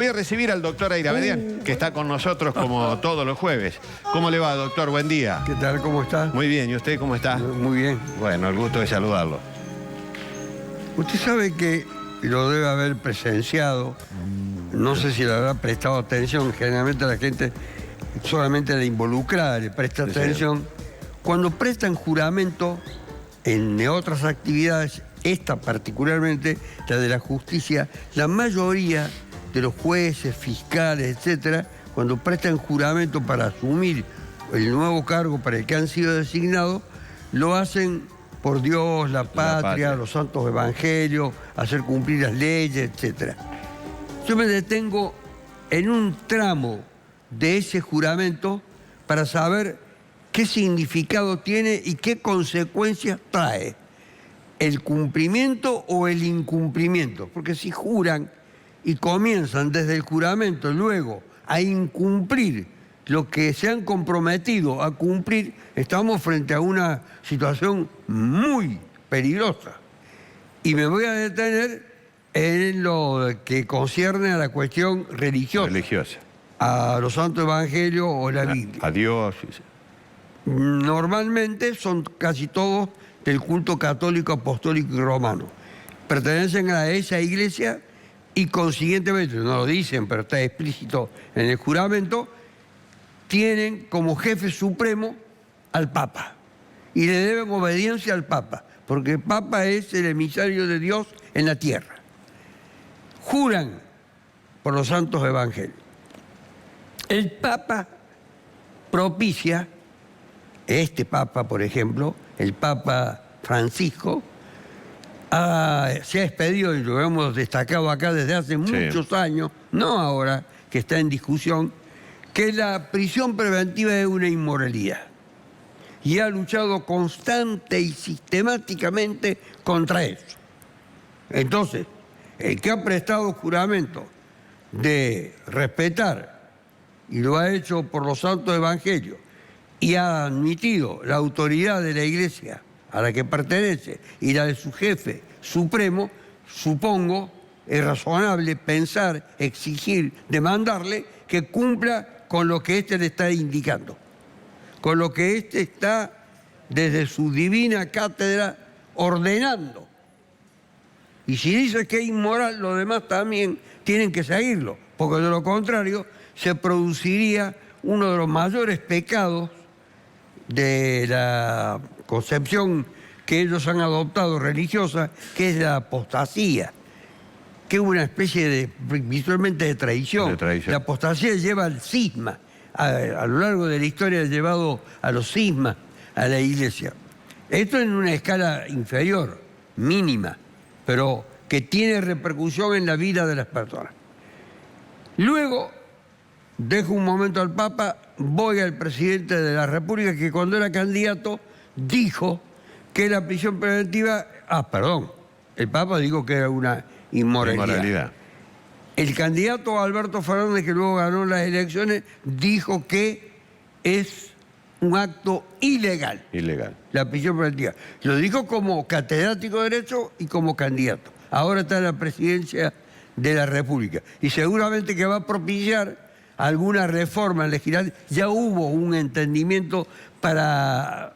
Voy a recibir al doctor Ayravedian, que está con nosotros como todos los jueves. ¿Cómo le va, doctor? Buen día. ¿Qué tal? ¿Cómo está? Muy bien. ¿Y usted cómo está? Muy bien. Bueno, el gusto de saludarlo. Usted sabe que lo debe haber presenciado. No sé si le habrá prestado atención. Generalmente la gente, solamente la involucrada, le presta atención. Cuando prestan juramento en otras actividades, esta particularmente, la de la justicia, la mayoría de los jueces, fiscales, etcétera, cuando prestan juramento para asumir el nuevo cargo para el que han sido designados, lo hacen por Dios, la patria, los santos evangelios, hacer cumplir las leyes, etcétera. Yo me detengo en un tramo de ese juramento para saber qué significado tiene y qué consecuencias trae. ¿El cumplimiento o el incumplimiento? Porque si juran y comienzan desde el juramento luego a incumplir lo que se han comprometido a cumplir, estamos frente a una situación muy peligrosa. Y me voy a detener en lo que concierne a la cuestión religiosa. A los santos evangelios o la Biblia. A Dios. Normalmente son casi todos del culto católico, apostólico y romano. Pertenecen a esa iglesia y consiguientemente, no lo dicen, pero está explícito en el juramento, tienen como jefe supremo al Papa. Y le deben obediencia al Papa, porque el Papa es el emisario de Dios en la tierra. Juran por los santos evangelios. El Papa propicia, este Papa, por ejemplo, el Papa Francisco, se ha expedido, y lo hemos destacado acá desde hace muchos años, no ahora que está en discusión, que la prisión preventiva es una inmoralidad. Y ha luchado constante y sistemáticamente contra eso. Entonces, el que ha prestado juramento de respetar, y lo ha hecho por los santos evangelios, y ha admitido la autoridad de la iglesia a la que pertenece y la de su jefe supremo, supongo, es razonable pensar, exigir, demandarle que cumpla con lo que éste le está indicando, con lo que éste está desde su divina cátedra ordenando. Y si dice que es inmoral, los demás también tienen que seguirlo, porque de lo contrario se produciría uno de los mayores pecados de la concepción que ellos han adoptado religiosa, que es la apostasía, que es una especie de, visualmente, de traición. La apostasía lleva al cisma. A lo largo de la historia ha llevado a los cismas a la iglesia. Esto en una escala inferior, mínima, pero que tiene repercusión en la vida de las personas. Luego, dejo un momento al Papa, voy al presidente de la República, que cuando era candidato dijo que la prisión preventiva... el Papa dijo que era una inmoralidad. El candidato Alberto Fernández, que luego ganó las elecciones, dijo que es un acto ilegal. La prisión preventiva. Lo dijo como catedrático de Derecho y como candidato. Ahora está en la presidencia de la República. Y seguramente que va a propiciar alguna reforma legislativa. Ya hubo un entendimiento para,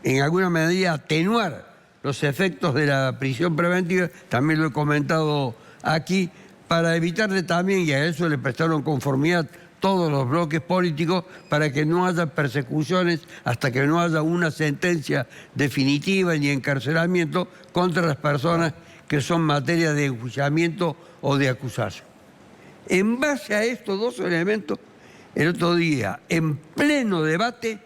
en alguna medida, atenuar los efectos de la prisión preventiva, también lo he comentado aquí, para evitarle también, y a eso le prestaron conformidad todos los bloques políticos, para que no haya persecuciones hasta que no haya una sentencia definitiva ni encarcelamiento contra las personas que son materia de enjuiciamiento o de acusación. En base a estos dos elementos, el otro día, en pleno debate,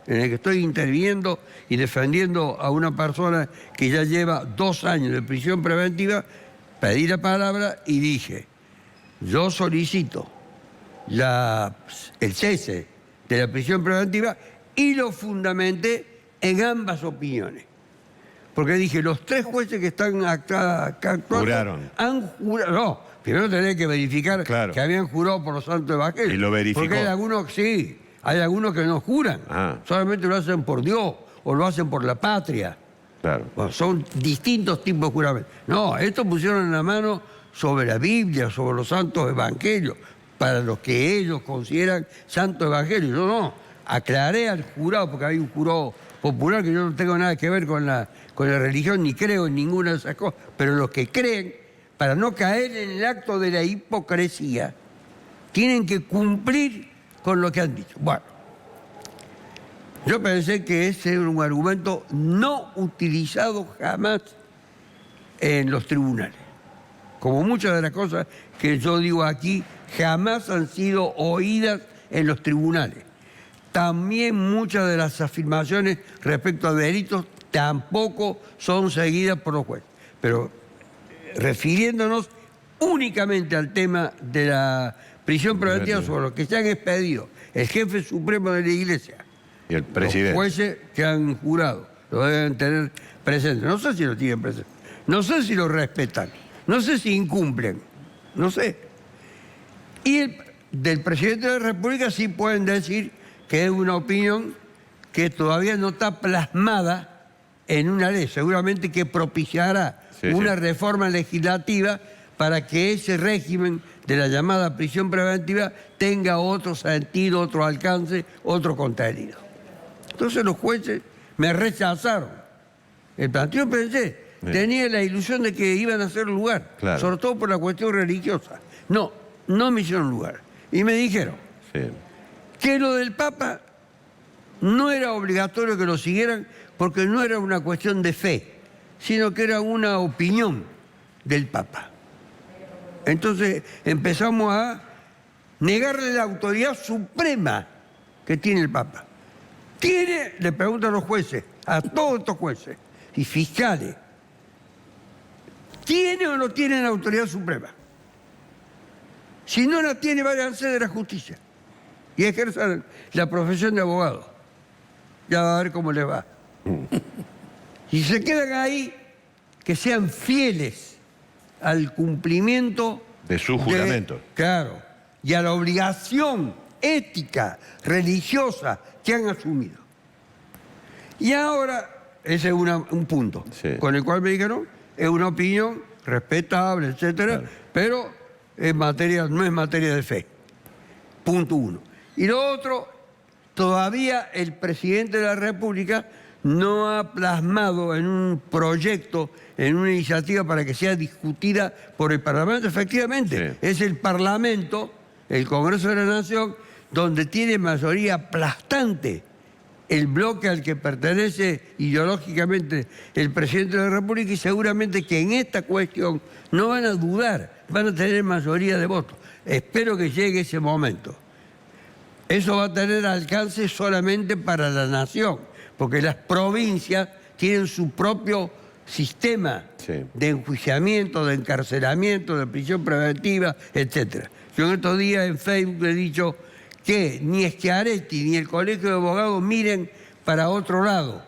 en el que estoy interviniendo y defendiendo a una persona que ya lleva 2 años de prisión preventiva, pedí la palabra y dije, yo solicito el cese de la prisión preventiva, y lo fundamenté en ambas opiniones. Porque dije, los 3 jueces que están acá actuando juraron. Han jurado. No, primero tenés que verificar que habían jurado por los santos evangelios. Y lo verificó. Porque hay algunos, sí, hay algunos que no juran. Solamente lo hacen por Dios o lo hacen por la patria. Bueno, son distintos tipos de juramentos. No, estos pusieron en la mano sobre la Biblia, sobre los santos evangelios, para los que ellos consideran santos evangelios. Yo no, aclaré al jurado, porque hay un jurado popular que yo no tengo nada que ver con la religión, ni creo en ninguna de esas cosas, pero los que creen, para no caer en el acto de la hipocresía, tienen que cumplir con lo que han dicho. Bueno, yo pensé que ese era un argumento no utilizado jamás en los tribunales. Como muchas de las cosas que yo digo aquí jamás han sido oídas en los tribunales. También muchas de las afirmaciones respecto a delitos tampoco son seguidas por los jueces. Pero refiriéndonos únicamente al tema de la prisión preventiva sobre lo que se han expedido el jefe supremo de la Iglesia y el presidente, los jueces que han jurado, lo deben tener presente. No sé si lo tienen presente, no sé si lo respetan, no sé si incumplen, no sé. Y del presidente de la República sí pueden decir que es una opinión que todavía no está plasmada en una ley, seguramente que propiciará una reforma legislativa para que ese régimen de la llamada prisión preventiva tenga otro sentido, otro alcance, otro contenido. Entonces los jueces me rechazaron el planteo. Yo pensé, tenía la ilusión de que iban a hacer lugar, sobre todo por la cuestión religiosa. No, no me hicieron lugar. Y me dijeron que lo del Papa no era obligatorio que lo siguieran porque no era una cuestión de fe, sino que era una opinión del Papa. Entonces empezamos a negarle la autoridad suprema que tiene el Papa. ¿Tiene, le preguntan los jueces, a todos estos jueces y fiscales, ¿tiene o no tiene la autoridad suprema? Si no la tiene, váyanse de la justicia y ejerzan la profesión de abogado. Ya va a ver cómo les va. Y se quedan ahí, que sean fieles al cumplimiento de su juramento. Claro, y a la obligación ética, religiosa que han asumido. Y ahora, ese es un punto con el cual me dijeron, es una opinión respetable, etcétera, pero no es materia de fe. Punto uno. Y lo otro, todavía el presidente de la República no ha plasmado en un proyecto, en una iniciativa para que sea discutida por el Parlamento. Efectivamente, es el Parlamento, el Congreso de la Nación, donde tiene mayoría aplastante el bloque al que pertenece ideológicamente el presidente de la República, y seguramente que en esta cuestión no van a dudar, van a tener mayoría de votos. Espero que llegue ese momento. Eso va a tener alcance solamente para la nación, porque las provincias tienen su propio sistema de enjuiciamiento, de encarcelamiento, de prisión preventiva, etc. Yo en estos días en Facebook he dicho que ni Schiaretti ni el Colegio de Abogados miren para otro lado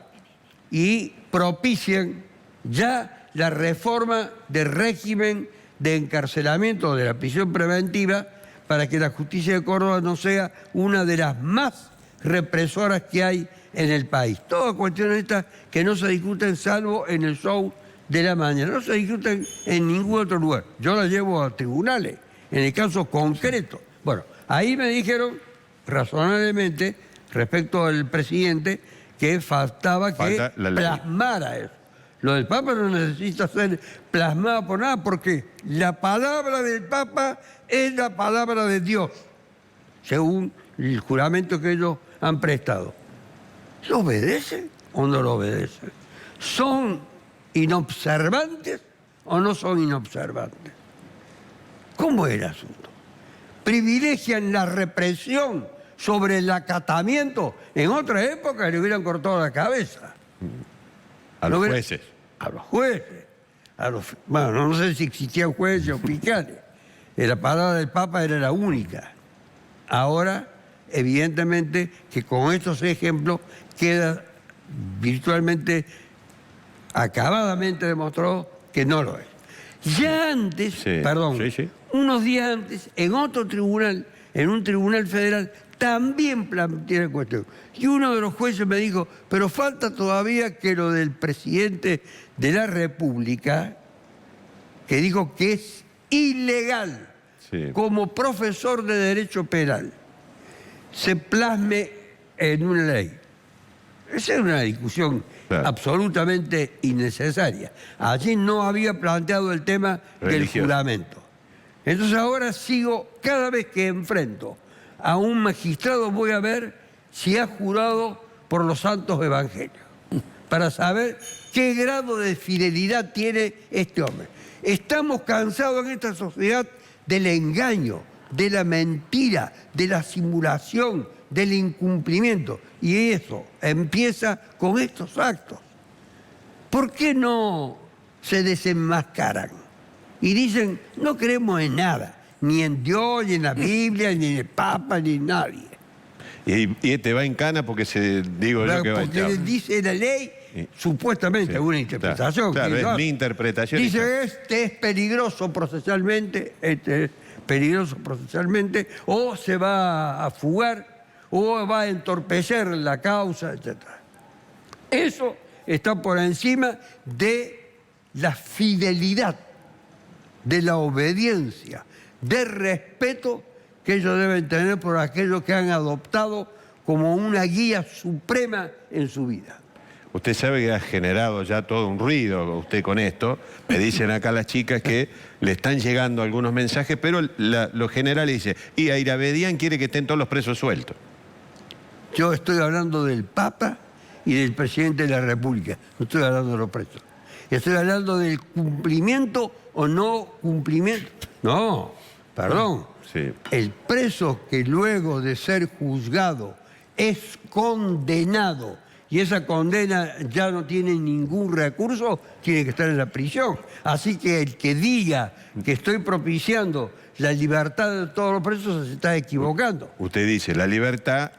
y propicien ya la reforma del régimen de encarcelamiento de la prisión preventiva para que la justicia de Córdoba no sea una de las más represoras que hay en el país. Todas cuestiones estas que no se discuten salvo en el show de la mañana, no se discuten en ningún otro lugar. Yo las llevo a tribunales, en el caso concreto. Bueno, ahí me dijeron razonablemente respecto al presidente que faltaba que plasmara eso. Lo del Papa no necesita ser plasmado por nada, porque la palabra del Papa es la palabra de Dios, según el juramento que ellos han prestado. ¿Lo obedecen o no lo obedecen? ¿Son inobservantes o no son inobservantes? ¿Cómo es el asunto? ¿Privilegian la represión sobre el acatamiento? En otra época le hubieran cortado la cabeza. A los jueces. A los jueces. Bueno, no sé si existían jueces o fiscales. La palabra del Papa era la única. Ahora, evidentemente, que con estos ejemplos queda virtualmente, acabadamente demostrado que no lo es. Ya antes, unos días antes, en otro tribunal, en un tribunal federal, también planteé la cuestión. Y uno de los jueces me dijo, pero falta todavía que lo del presidente de la República, que dijo que es ilegal, como profesor de Derecho Penal, se plasme en una ley. Esa es una discusión absolutamente innecesaria. Allí no había planteado el tema del juramento. Entonces ahora sigo, cada vez que enfrento a un magistrado voy a ver si ha jurado por los santos evangelios, para saber qué grado de fidelidad tiene este hombre. Estamos cansados en esta sociedad del engaño, de la mentira, de la simulación, del incumplimiento. Y eso empieza con estos actos. ¿Por qué no se desenmascaran? Y dicen, no creemos en nada, ni en Dios, ni en la Biblia, ni en el Papa, ni en nadie. Y este va en cana porque digo yo que va a echar. Porque dice la ley, supuestamente, una interpretación. Claro, es mi interpretación. Dice, este es peligroso procesalmente, o se va a fugar, o va a entorpecer la causa, etc. Eso está por encima de la fidelidad, de la obediencia, del respeto que ellos deben tener por aquello que han adoptado como una guía suprema en su vida. Usted sabe que ha generado ya todo un ruido usted con esto. Me dicen acá las chicas que le están llegando algunos mensajes, pero lo general dice, y Airabedián quiere que estén todos los presos sueltos. Yo estoy hablando del Papa y del presidente de la República, no estoy hablando de los presos. Estoy hablando del cumplimiento o no cumplimiento. No, perdón. Sí. El preso que luego de ser juzgado es condenado y esa condena ya no tiene ningún recurso, tiene que estar en la prisión. Así que el que diga que estoy propiciando la libertad de todos los presos se está equivocando. Usted dice la libertad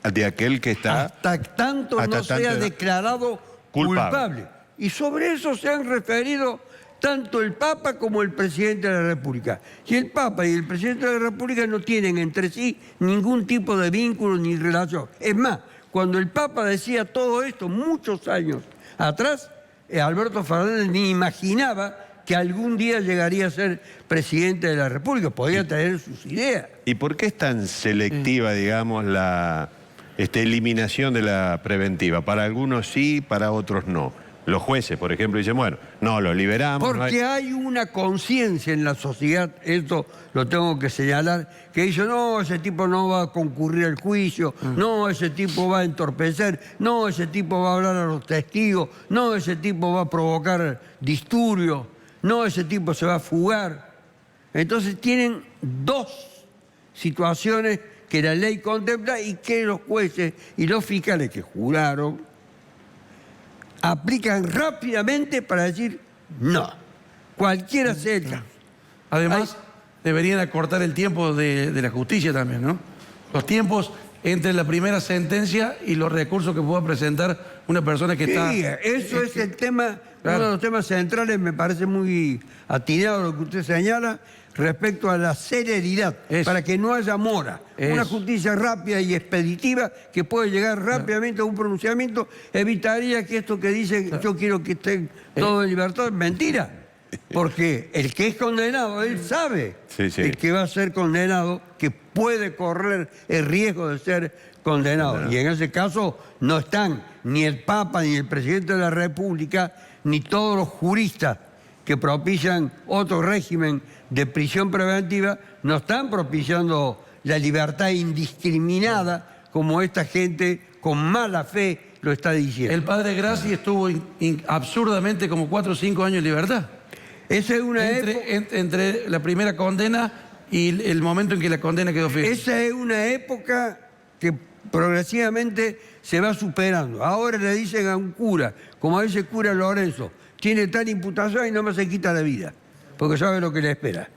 de aquel que está... Hasta tanto no sea declarado culpable. Y sobre eso se han referido tanto el Papa como el Presidente de la República. Y el Papa y el Presidente de la República no tienen entre sí ningún tipo de vínculo ni relación. Es más, cuando el Papa decía todo esto muchos años atrás, Alberto Fernández ni imaginaba que algún día llegaría a ser Presidente de la República. Podía tener sus ideas. ¿Y por qué es tan selectiva, digamos, la eliminación de la preventiva? Para algunos sí, para otros no. Los jueces, por ejemplo, dicen, bueno, no, lo liberamos. Porque hay una conciencia en la sociedad, esto lo tengo que señalar, que dice, no, ese tipo no va a concurrir al juicio, no, ese tipo va a entorpecer, no, ese tipo va a hablar a los testigos, no, ese tipo va a provocar disturbios, no, ese tipo se va a fugar. Entonces tienen dos situaciones que la ley contempla y que los jueces y los fiscales que juraron aplican rápidamente para decir no, cualquiera sea el caso. Además, deberían acortar el tiempo de la justicia también, ¿no? Los tiempos entre la primera sentencia y los recursos que pueda presentar una persona que está... Sí, eso es el tema, claro. Uno de los temas centrales, me parece muy atinado lo que usted señala, respecto a la celeridad, para que no haya mora. Una justicia rápida y expeditiva que puede llegar rápidamente a un pronunciamiento, evitaría que esto que dicen, yo quiero que estén todos en libertad, es mentira. Porque el que es condenado, él sabe, el que va a ser condenado, que puede correr el riesgo de ser condenado. Y en ese caso no están ni el Papa, ni el Presidente de la República, ni todos los juristas que propician otro régimen de prisión preventiva, no están propiciando la libertad indiscriminada como esta gente con mala fe lo está diciendo. El padre Grassi estuvo absurdamente como 4 o 5 años en libertad. Esa es una entre la primera condena y el momento en que la condena quedó firme. Esa es una época que progresivamente se va superando. Ahora le dicen a un cura, como a ese cura Lorenzo, tiene tal imputación y no más se quita la vida, porque sabe lo que le espera.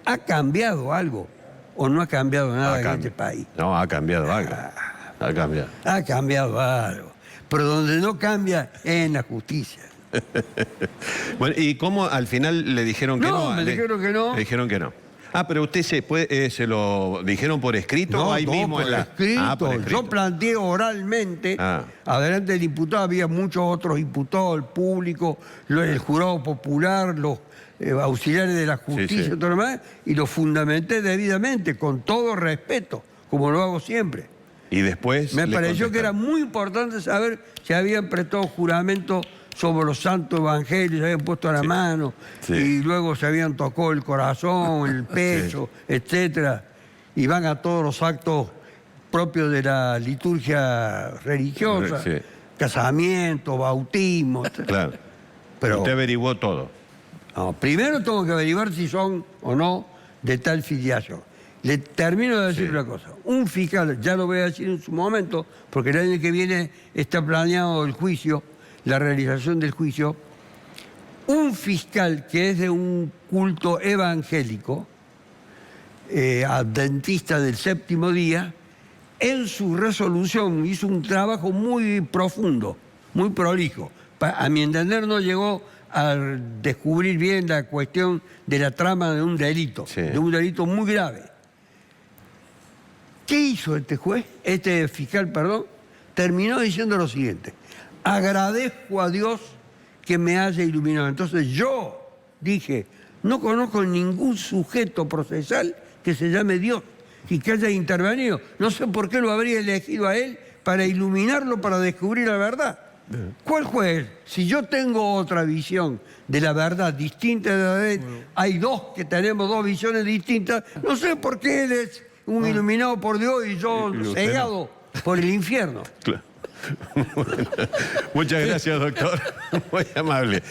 ¿Ha cambiado algo o no ha cambiado nada en este país? No, ha cambiado algo. Ha cambiado. Ha cambiado algo. Pero donde no cambia es en la justicia. Bueno, ¿y cómo al final le dijeron que no? No, me dijeron que no. Le dijeron que no. Ah, pero usted se lo dijeron por escrito o ahí mismo por en la... escrito. por escrito. Yo planteé oralmente, adelante del diputado, había muchos otros diputados, el público, el jurado popular, auxiliares de la justicia, Sí, sí. todo lo demás, y lo fundamenté debidamente, con todo respeto, como lo hago siempre. Y después Me le pareció que era contestaron. muy importante saber si habían prestado juramento sobre los santos evangelios, se habían puesto la mano, Sí. y luego se habían tocado el corazón, el pecho, etcétera. Y van a todos los actos propios de la liturgia religiosa, Sí. casamiento, bautismo, etc. Claro. Pero Usted averiguó todo. no, primero tengo que averiguar si son o no de tal filiación. Le termino de decir Sí. una cosa. Un fiscal, ya lo voy a decir en su momento, porque el año que viene está planeado el juicio, la realización del juicio. Un fiscal que es de un culto evangélico, adventista del séptimo día, en su resolución hizo un trabajo muy profundo, muy prolijo. A mi entender no llegó a descubrir bien la cuestión de la trama de un delito, Sí. de un delito muy grave. ¿Qué hizo este fiscal, perdón? Terminó diciendo lo siguiente: agradezco a Dios que me haya iluminado. Entonces yo dije, no conozco ningún sujeto procesal que se llame Dios y que haya intervenido. No sé por qué lo habría elegido a él para iluminarlo, para descubrir la verdad. ¿Cuál juez? Si yo tengo otra visión de la verdad distinta de la de él, hay dos que tenemos dos visiones distintas, no sé por qué él es un iluminado por Dios y yo Y usted cegado por el infierno. Claro. Muchas gracias, doctor. Muy amable.